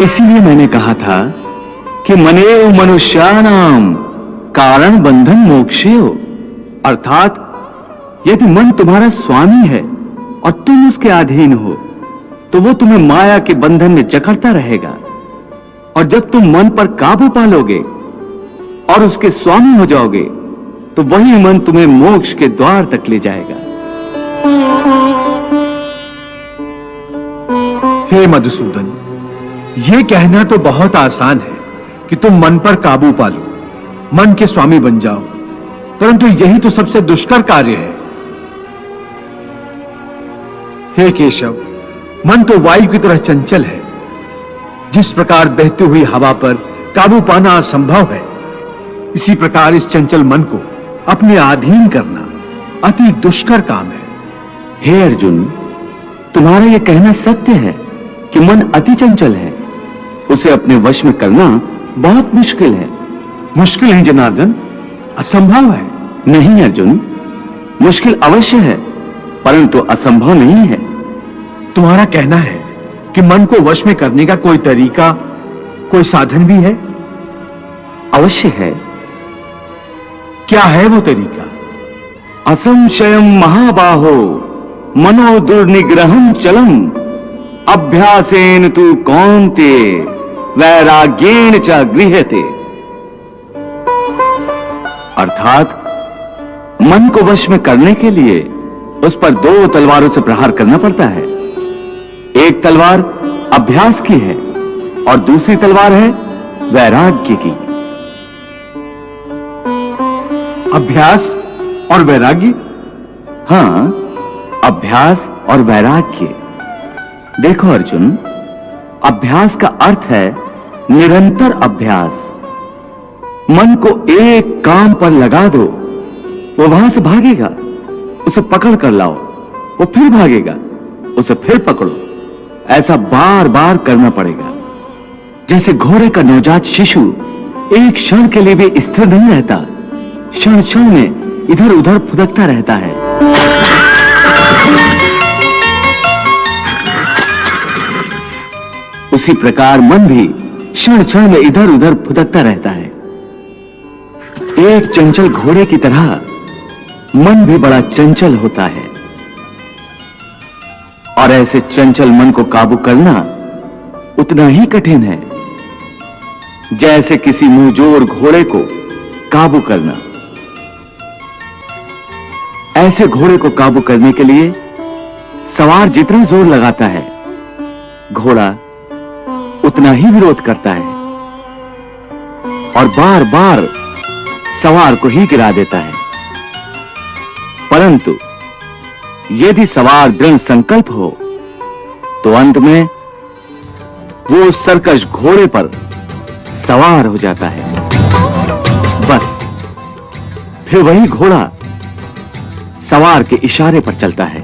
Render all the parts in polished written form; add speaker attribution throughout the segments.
Speaker 1: इसीलिए मैंने कहा था कि मनेव मनुष्याणाम कारण बंधन मोक्षेय, अर्थात यदि मन तुम्हारा स्वामी है और तुम उसके अधीन हो तो वो तुम्हें माया के बंधन में जकड़ता रहेगा, और जब तुम मन पर काबू पालोगे और उसके स्वामी हो जाओगे तो वही मन तुम्हें मोक्ष के द्वार तक ले जाएगा।
Speaker 2: हे मधुसूदन, यह कहना तो बहुत आसान है कि तुम मन पर काबू पालो, मन के स्वामी बन जाओ, परंतु यही तो सबसे दुष्कर कार्य है। हे केशव, मन तो वायु की तरह चंचल है। जिस प्रकार बहती हुई हवा पर काबू पाना असंभव है, इसी प्रकार इस चंचल मन को अपने अधीन करना अति दुष्कर काम है।
Speaker 1: हे अर्जुन, तुम्हारा यह कहना सत्य है कि मन अति चंचल है, उसे अपने वश में करना बहुत मुश्किल है।
Speaker 2: मुश्किल है जनार्दन, असंभव है।
Speaker 1: नहीं अर्जुन, मुश्किल अवश्य है परंतु असंभव नहीं है।
Speaker 2: तुम्हारा कहना है कि मन को वश में करने का कोई तरीका, कोई साधन भी है?
Speaker 1: अवश्य है।
Speaker 2: क्या है वो तरीका?
Speaker 1: असंशयम महाबाहो मनो दुर्निग्रहम चलम अभ्यासेन तु कौन्ते वैराग्येन च गृह्यते। अर्थात मन को वश में करने के लिए उस पर दो तलवारों से प्रहार करना पड़ता है। एक तलवार अभ्यास की है और दूसरी तलवार है वैराग्य की।
Speaker 2: अभ्यास और वैराग्य?
Speaker 1: हां, अभ्यास और वैराग्य। देखो अर्जुन, अभ्यास का अर्थ है निरंतर अभ्यास। मन को एक काम पर लगा दो, वो वहां से भागेगा, उसे पकड़ कर लाओ, वो फिर भागेगा, उसे फिर पकड़ो। ऐसा बार बार करना पड़ेगा। जैसे घोड़े का नवजात शिशु एक क्षण के लिए भी स्थिर नहीं रहता, क्षण क्षण में इधर उधर फुदकता रहता है। उसी प्रकार मन भी क्षण क्षण में इधर उधर फुदकता रहता है। एक चंचल घोड़े की तरह मन भी बड़ा चंचल होता है, और ऐसे चंचल मन को काबू करना उतना ही कठिन है जैसे किसी मुंहजोर घोड़े को काबू करना। ऐसे घोड़े को काबू करने के लिए सवार जितना जोर लगाता है, घोड़ा उतना ही विरोध करता है और बार बार सवार को ही गिरा देता है। परंतु यदि सवार दृढ़ संकल्प हो तो अंत में वो सरकश घोड़े पर सवार हो जाता है। बस फिर वही घोड़ा सवार के इशारे पर चलता है।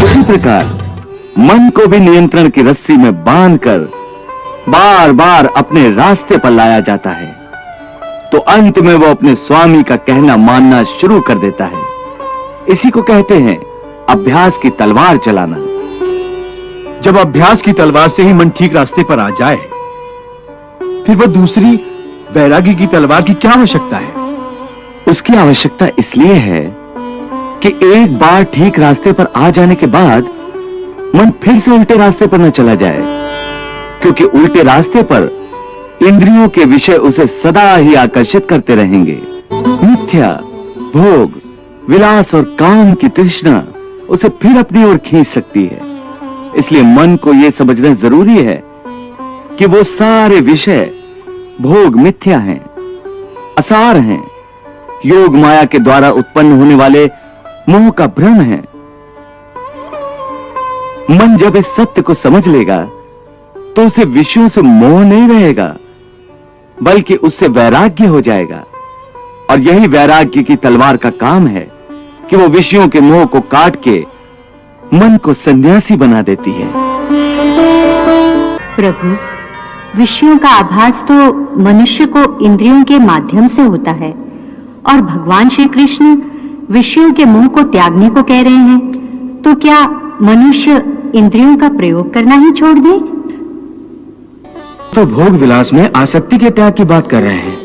Speaker 1: उसी प्रकार मन को भी नियंत्रण की रस्सी में बांधकर बार बार अपने रास्ते पर लाया जाता है, तो अंत में वो अपने स्वामी का कहना मानना शुरू कर देता है। इसी को कहते हैं अभ्यास की तलवार चलाना।
Speaker 2: जब अभ्यास की तलवार से ही मन ठीक रास्ते पर आ जाए, फिर वह दूसरी वैराग्य की तलवार की क्या आवश्यकता है?
Speaker 1: उसकी आवश्यकता इसलिए है कि एक बार ठीक रास्ते पर आ जाने के बाद मन फिर से उल्टे रास्ते पर न चला जाए, क्योंकि उल्टे रास्ते पर इंद्रियों के विषय उसे सदा ही आकर्षित करते रहेंगे। मिथ्या, भोग, विलास और काम की तृष्णा उसे फिर अपनी ओर खींच सकती है। इसलिए मन को यह समझना जरूरी है कि वो सारे विषय भोग मिथ्या हैं, असार हैं, योग माया के द्वारा उत्पन्न होने वाले मोह का भ्रम है। मन जब इस सत्य को समझ लेगा तो उसे विषयों से मोह नहीं रहेगा, बल्कि उससे वैराग्य हो जाएगा। और यही वैराग्य की तलवार का काम है कि वो विषयों के मोह को काट के मन को सन्यासी बना देती है।
Speaker 3: प्रभु, विषयों का आभास तो मनुष्य को इंद्रियों के माध्यम से होता है, और भगवान श्री कृष्ण विषयों के मोह को त्यागने को कह रहे हैं, तो क्या मनुष्य इंद्रियों का प्रयोग करना ही छोड़ दे?
Speaker 1: तो भोग विलास में आसक्ति के त्याग की बात कर रहे हैं।